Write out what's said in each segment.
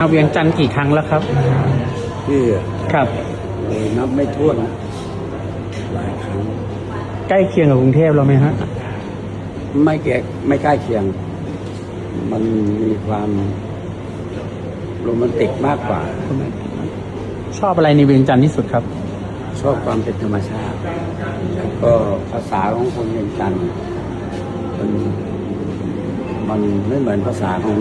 มาเวียงจันทร์กี่ครั้งแล้วครับพี่ครับนับไม่ถ้วนหลายครั้งใกล้เคียงกับกรุงเทพเราไหมฮะไม่ใกล้เคียงมันมีความโรแมนติกมากกว่าชอบอะไรในเวียงจันทร์ที่สุดครับชอบความเป็นธรรมชาติแล้วก็ภาษาของคนเวียงจันทร์มันไม่เหมือนภาษาของ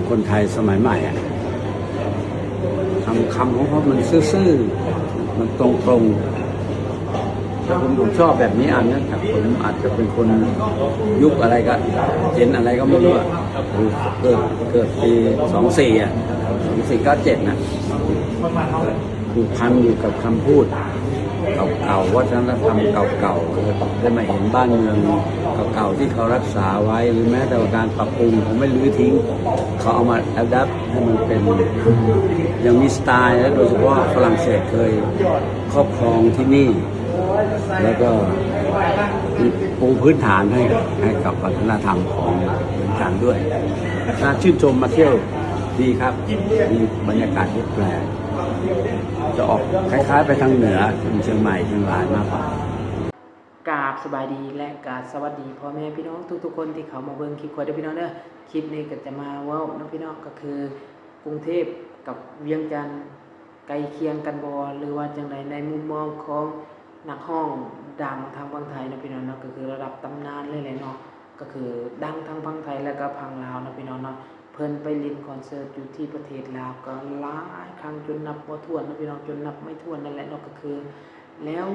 คนไทยสมัยใหม่อ่ะคำของเขามันซื่อๆมันตรงๆแต่ผมชอบแบบนี้อันนั้นครับผมอาจจะเป็นคนยุคอะไรก็เจนอะไรก็ไม่รู้เกิดปี24อ่ะ2497นะผูกพันอยู่กับคำพูดเก่าๆวัฒนธรรมเก่าๆได้มาเห็นบ้านเมืองเก่าๆที่เขารักษาไว้หรือแม้แต่การปรับปรุงเขาไม่ลื้อทิ้งเขาเอามาอัดแอปให้มันเป็นยังมีสไตล์และโดยเฉพาะฝรั่งเศสเคยครอบครองที่นี่แล้วก็ปูพื้นฐานให้กับวัฒนธรรมของเมืองจันทร์ด้วยน่าชื่นชมมาเที่ยวดีครับมีบรรยากาศที่แปลกจะออกคล้ายๆไปทางเหนือเชียงใหม่เชียงรายมากกว่ากราบสบายดีและกราบสวัสดีพ่อแม่พี่น้องทุกๆคนที่เขามาเบิ่งคลิปขอได้พี่น้องเด้อคลิปนี้ก็จะมาเว้าน้องพี่น้องก็คือกรุงเทพกับเวียงจันทร์ใกล้เคียงกันบ่หรือว่าจังไดในมุมมองของนักร้องดังทางฝั่งไทยนะพี่น้องเนาะก็คือระดับตำนานเลยแหละเนาะก็คือดังทั้งฝั่งไทยแล้วก็ฝั่งลาวนะพี่น้องเนาะเพิ่นไปเล่นคอนเสิร์ตอยู่ที่ประเทศลาวก็หลายครั้งจนนับบ่ถ้วนนะพี่น้องจนนับไม่ถ้วนนั่นแหละเนาะก็คือแล้ว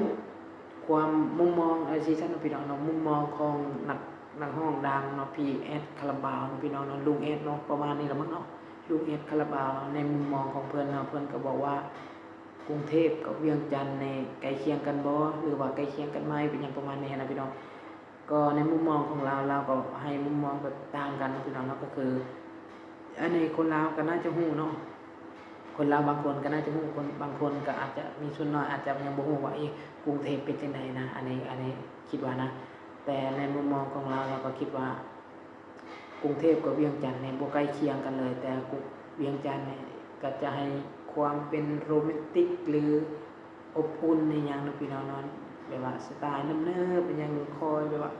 ความมุมมองไอ้ซีซั่นพี่น้องเนาะมุมมองของนักร้องดังเนาะพี่แอดคาราบาวเนาะพี่น้องเนาะลุงแอดเนาะประมาณนี้ละมั้งเนาะลุงแอดคาราบาวในมุมมองของเพิ่นเนาะเพิ่นก็บอกว่ากรุงเทพกับเวียงจันทร์ในใกล้เคียงกันบ่หรือว่าใกล้เคียงกันไหมเป็นอย่างประมาณนี้นะพี่น้องก็ในมุมมองของเราก็ให้มุมมองแบบต่างกันนะพี่น้องเนาะก็คืออันนี้คนลาวก็น่าจะฮู้เนาะคนลาวบางคนก็น่าจะฮู้คนบางคนก็อาจจะมีส่วนน้อยอาจจะยังบ่ฮู้ว่ากรุงเทพเป็นจังไดนะอันนี้คิดว่านะแต่ในมุมมองของเราก็คิดว่ากรุงเทพกับเวียงจันทร์เนี่ยบ่ใกล้เคียงกันเลยแต่เวียงจันทร์เนี่ยก็จะให้ความเป็นโรแมนติกหรืออบอุ่นในอย่างนะพี่น้องเนาะแบบว่าสไตล์เนิบๆเป็นอย่างคอยแบบว่า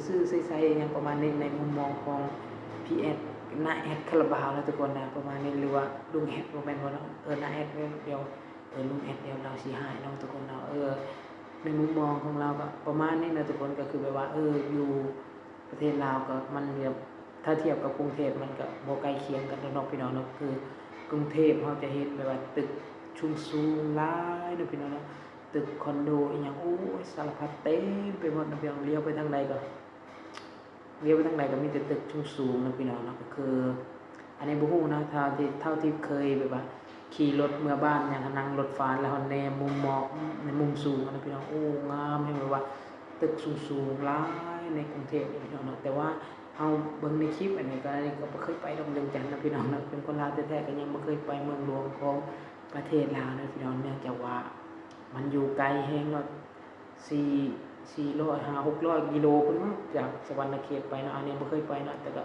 ซื่อๆใสๆอย่างประมาณนี้ในมุมมองของพี่แอดน้าแอดคาราบาวนะทุกคนนะประมาณนี้หรือว่าลุงแอดบ่แม่นบ่เนาะน้าแอดเดียวลุงแอดเดียวเราสิหายเนาะทุกคนเนาะในมุมมองของเราก็ประมาณนี้นะทุกคนก็คือแบบว่าอยู่ประเทศลาวก็มันแบบถ้าเทียบกับกรุงเทพมันก็บ่ใกล้เคียงกันเนาะพี่น้องเนาะคือกรุงเทพเฮาจะเห็นแบบว่าตึกสูงๆหลายเนาะพี่น้องเนาะตึกคอนโดอีหยังโอ้ยสารพัดเต็มไปหมดนะพี่น้องเลี้ยวไปทางใดก็มีแต่ตึกสูงๆนะพี่น้องเนาะก็คืออันนี้บ่ฮู้นะเท่าที่เคยแบบว่าขี่รถเมื่อบ้านอย่างนั่งรถฟ้าแล้วแนมุมมองในมุมสูงนะพี่น้องโอ้งามให้แบบว่าตึกสูงๆหลายในกรุงเทพนี่พี่น้องเนาะแต่ว่าเฮาเบิ่งในคลิปอันนี้ก็บ่เคยไปดอกเวียงจันทร์นะพี่น้องเนาะเป็นคนลาวแท้ๆก็ยังบ่เคยไปเมืองหลวงของประเทศลาวนะพี่น้องเนื่องจากว่ามันอยู่ไกลแฮงเนาะ400-600กิโลพุ่นเนาะจากสวรรณเขตไปเนาะอันนี้บ่เคยไปเนาะแต่ก็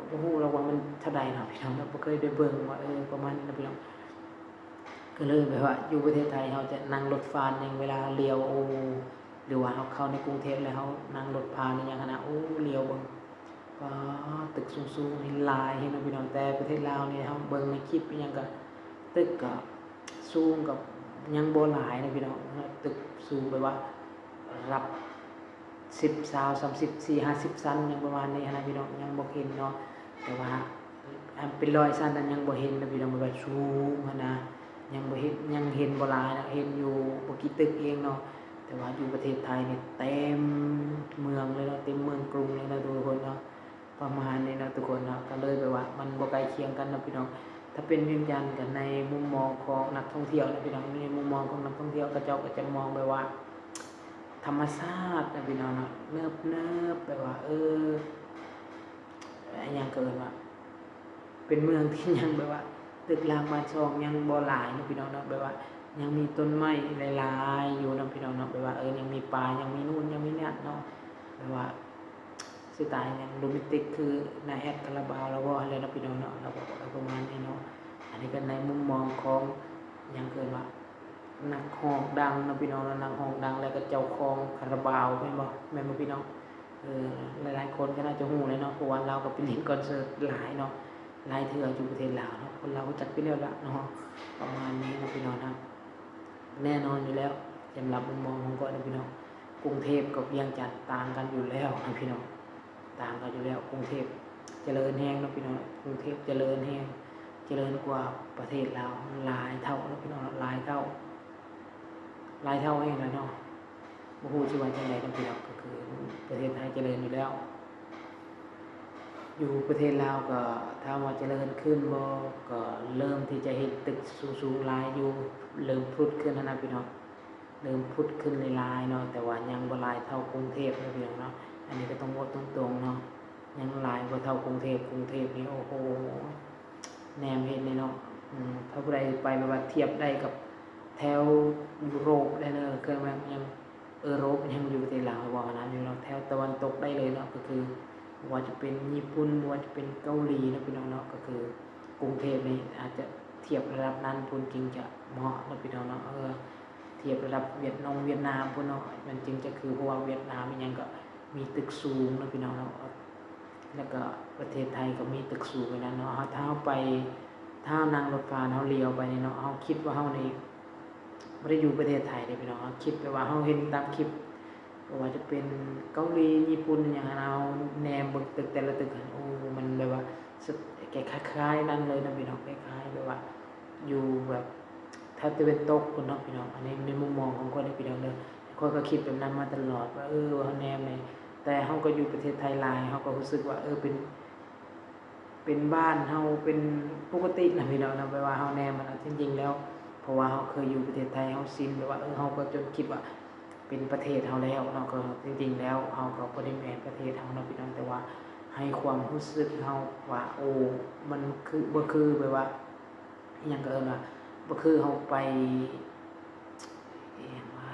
บ่ฮู้แล้วว่ามันเท่าใดเนาะพี่น้องเนาะบ่เคยได้เบิ่งว่าประมาณนี้นะพี่น้องก็เลยแบบว่าอยู่ประเทศไทยเฮาจะนั่งรถฟานอย่างเวลาเลี้ยวหรือว่าเฮาเข้าในกรุงเทพแล้วเฮานั่งรถผ่านอย่างขนาดเลี้ยวเบิ่งว้าตึกสูงๆนี่หลายเห็นเนาะพี่น้องแต่ประเทศลาวนี่เฮาเบิ่งในคลิปอิหยังก็ตึกก็สูงกับยังบ่หลายนะพี่น้องตึกสูงแบบว่ารับ10 20 30 40 50ชั้นยังประมาณนี้นะพี่น้องยังบ่เห็นเนาะแต่ว่าอันเป็น100ชั้นนั้นยังบ่เห็นนะพี่น้องแบบสูงนะยังบ่เห็นยังเห็นบ่หลายนะเห็นอยู่บ่กี่ตึกเองเนาะแต่ว่าอยู่ประเทศไทยนี่เต็มเมืองเลยเนาะเต็มเมืองกรุงเลยนะทุกคนเนาะประมาณนี้นะทุกคนเนาะก็เลยแบบว่ามันบ่ใกล้เคียงกันนะพี่น้องถ้าเป็นเวียงจันทร์กันในมุมมองของนักท่องเที่ยวนะพี่น้องในมุมมองของนักท่องเที่ยวก็จะมองแบบว่าธรรมชาตินะพี่น้องเนาะเนิบแบบว่ายังเกินว่าเป็นเมืองที่ยังแบบว่าตึกรามบ้านช่องยังบ่หลายนะพี่น้องเนาะแบบว่ายังมีต้นไม้หลายๆอยู่นะพี่น้องเนาะแบบว่ายังมีป่ายังมีนู่นยังมีนี่เนาะแบบว่า สไตล์อย่างโรแมนติกคือนายแอดคาราบาวแล้วก็อะไรนะพี่น้องเนาะเราก็ประมาณนี้เนาะอันนี้ก็ในมุมมองของอย่างเกินว่านักฮ้องดังนะพี่น้องนักฮ้องดังแล้วก็เจ้าของคาราบาวแม่นบ่พี่น้องหลายๆคนก็น่าจะฮู้เลยเนาะเพราะว่าเราก็ไปเล่นคอนเสิร์ตหลายเนาะหลายเทื่ออยู่ประเทศลาวเนาะคนเราก็จัดไปแล้วละเนาะประมาณนี้นะพี่น้องนะแน่นอนอยู่แล้วสำหรับมุมมองของก็นะพี่น้องกรุงเทพกับเวียงจันทน์ต่างกันอยู่แล้วนะพี่น้องต่างกันอยู่แล้วกรุงเทพเจริญแฮงนะพี่น้องกรุงเทพเจริญแฮงเจริญกว่าประเทศลาวหลายเท่านะพี่น้องหลายเท่าเองนะเนาะบ่ฮู้สิว่าจังได๋นะพี่น้องก็คือประเทศไทยเจริญอยู่แล้วอยู่ประเทศลาวก็ถามว่าเจริญขึ้นบ่ก็เริ่มที่จะเห็นตึกสูงๆหลายอยู่เริ่มพุดขึ้นนะพี่น้องเริ่มพุดขึ้นหลายๆเนาะแต่ว่ายังบ่หลายเท่ากรุงเทพนะพี่น้องเนาะอันนี้ก็ต้องบอกตรงๆเนาะยังหลายบ่เท่ากรุงเทพนี่โอ้โหแนมเห็นเลยเนาะถ้าผู้ใดไปแบบว่าเทียบได้กับแถวยุโรปได้เลยเคยมายังเอโรปยังอยู่ประเทศลาวบ่นะอยู่เนาะแถวตะวันตกได้เลยเนาะก็คือว่าจะเป็นญี่ปุ่นว่าจะเป็นเกาหลีนะพี่น้องเนาะก็คือกรุงเทพนี่อาจจะเทียบระดับนั้นพุ่นจริงจะเหมาะนะพี่น้องเนาะเทียบระดับเวียดนามพุ่นเนาะมันจริงจะคือเพราะว่าเวียดนามมันยังก็มีตึกสูงนะพี่น้องเนาะแล้วก็ประเทศไทยก็มีตึกสูงเหมือนกันเนาะถ้าไปถ้านั่งรถไฟเฮาเลี้ยวไปนี่เนาะเฮาคิดว่าเฮานี่บ่ได้อยู่ประเทศไทยเด้พี่น้องคิดไปว่าเฮาเห็นตามคลิปว่าจะเป็นเกาหลีญี่ปุ่นอย่างนั้นเอาแนมเบิ่งตึกแต่ละตึกโอ้มันแบบว่าคล้ายๆนั่นเลยนะพี่น้องคล้ายๆแบบว่าอยู่แบบแทบจะเป็นตกพุ่นเนาะพี่น้องอันนี้ในมุมมองของคนที่พี่น้องเด้อคนก็คิดแบบนั้นมาตลอดว่าว่าแนมนี่แต่เฮาก็อยู่ประเทศไทยหลายเฮาก็รู้สึกว่าเป็นบ้านเฮาเป็นปกตินะพี่น้องนะแปลว่าเฮาแนมมันจริงๆแล้วเพราะว่าเฮาเคยอยู่ประเทศไทยเฮาชินแบบว่าเฮาก็จนคิดว่าเป็นประเทศเฮาแล้วเนาะก็จริงๆแล้วเฮาก็บ่ได้แม่นประเทศเฮาเนาะพี่น้องแต่ว่าให้ความรู้สึกเฮาว่าโอ้มันคือบ่คือแบบว่าอิหยังก็ว่าบ่คือเฮาไปอิหยังว่า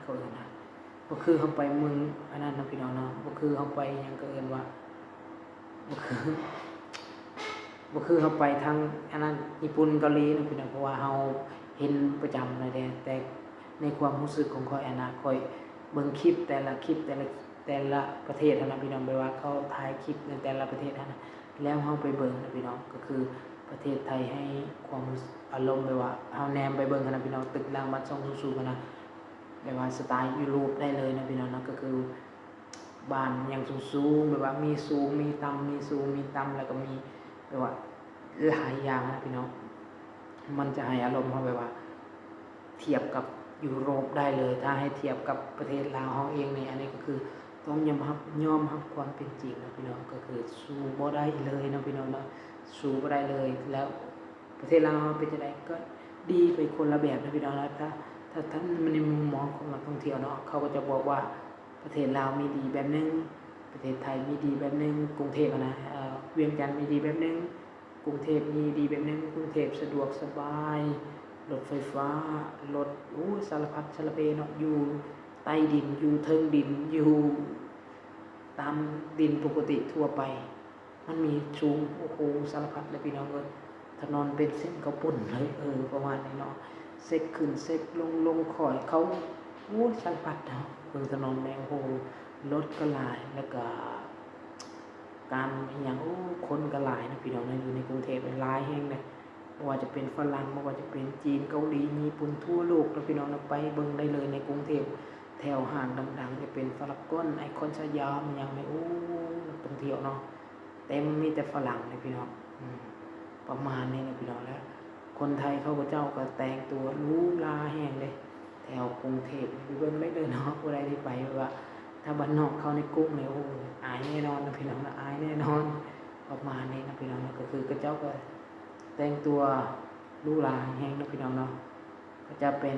เขานะบ่คือเฮาไปเมืองอันนั้นนะพี่น้องเนาะบ่คือเฮาไปอิหยังก็ว่าบ่คือเฮาไปทางอันนั้นญี่ปุ่นเกาหลีนะพี่น้องเพราะว่าเฮาเห็นประจำเลยแต่ในความรู้สึกของข้อยข้อยเบิ่งคลิปแต่ละประเทศนะพี่น้องไปว่าเขาถ่ายคลิปในแต่ละประเทศนะแล้วเฮาไปเบิ่งนะพี่น้องก็คือประเทศไทยให้ความอารมณ์ไปว่าเฮาแนมไปเบิ่งนะพี่น้องตึกรางบ้านช่องสูงๆนะแบบว่าสไตล์ยุโรปได้เลยนะพี่น้องนะก็คือบ้านอย่างสูงๆแบบว่ามีสูงมีต่ำมีสูงมีต่ำแล้วก็มีแบบว่าหลายอย่างนะพี่น้องมันจะให้อารมณ์เฮาแบบว่าเทียบกับยุโรปได้เลยถ้าให้เทียบกับประเทศลาวเฮาเองนี่อันนี้ก็คือต้องยอมรับความเป็นจริงนะพี่น้องก็คือสู้บ่ได้เลยนะพี่น้องเนาะสู้บ่ได้เลยแล้วประเทศลาวเป็นจังได๋ก็ดีไปคนละแบบนะพี่น้องนะถ้าท่านในมุมมองของนักท่องเที่ยวเนาะเขาก็จะบอกว่าประเทศลาวมีดีแบบนึงประเทศไทยมีดีแบบนึงกรุงเทพนะเวียงจันทน์มีดีแบบนึงกรุงเทพมีดีแบบนึงกรุงเทพสะดวกสบายรถไฟฟ้ารถสารพัดสารเพเนาะอยู่ใต้ดินอยู่เทิงดินอยู่ตามดินปกติทั่วไปมันมีสูงโอ้โหสารพัดเลยพี่น้องถนนเป็นเส้นข้าวปุ้นเลยประมาณนี้เนาะเซ็กขึ้นเซ็กลงข่อยเขาสารพัดเนาะเบิ่งถนนแดงโหรถก็หลายแล้วก็การอย่างคนก็หลายนะพี่น้องนะอยู่ในกรุงเทพหลายแห่งเลยไม่ว่าจะเป็นฝรั่งไม่ว่าจะเป็นจีนเกาหลีญี่ปุ่นทั่วโลกนะพี่น้องนะไปเบิ่งได้เลยในกรุงเทพแถวห้างดังๆจะเป็นพารากอนไอคอนสยามอย่างไม่ท่องเที่ยวเนาะเต็มมีแต่ฝรั่งเลยพี่น้องประมาณนี้นะพี่น้องแล้วคนไทยเขาก็เจ้าก็แต่งตัวหรูหราแห้งเลยแถวกรุงเทพไปเบิ่งได้เลยเนาะผู้ใดที่ไปว่าถ้าบ้านนอกเข้าในกรุงเนี่ยอายแน่นอนนะพี่น้องนะอายแน่นอนประมาณนี้นะพี่น้องนะก็คือกระเจ้าก็แต่งตัวหรูหราแห้งนะพี่น้องเนาะก็จะเป็น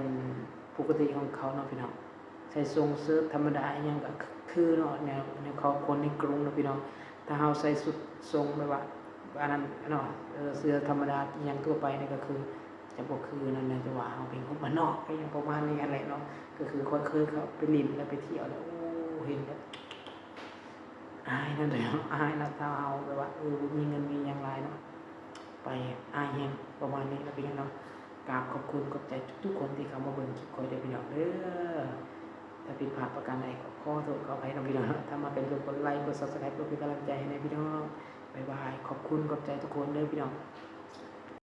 ปกติของเขาเนาะพี่น้องใส่ทรงเสื้อธรรมดาอย่างก็คือเนาะแนวเขาคนในกรุงนะพี่น้องถ้าเฮาใส่สุดทรงแบบว่าอันนั้นเนาะเสื้อธรรมดาอย่างทั่วไปนี่ก็คือจะบ่คือนั่นนะจะว่าเฮาเป็นคนบ้านนอกก็ยังประมาณนี้อะไรเนาะก็คือคนเคยเขาไปลินแล้วไปเที่ยวแล้วเห็นแล้ว อายนั่นเลยอายนะถ้าเอาแบบว่ามีเงินมีอย่างไรเนาะไปอายแฮงประมาณนี้นะพี่น้องเนาะกราบขอบคุณขอบใจทุกๆคนที่เข้ามาเบิ่งคลิปคอยได้พี่น้องเด้อถ้าผิดพลาดประการใดก็ขอโทษขออภัยนะพี่น้องถ้ามาเป็นเรื่องกดไลค์กด Subscribe เพื่อเป็นกำลังใจให้ในพี่น้องบ๊ายบายขอบคุณขอบใจทุกคนเด้อพี่น้อง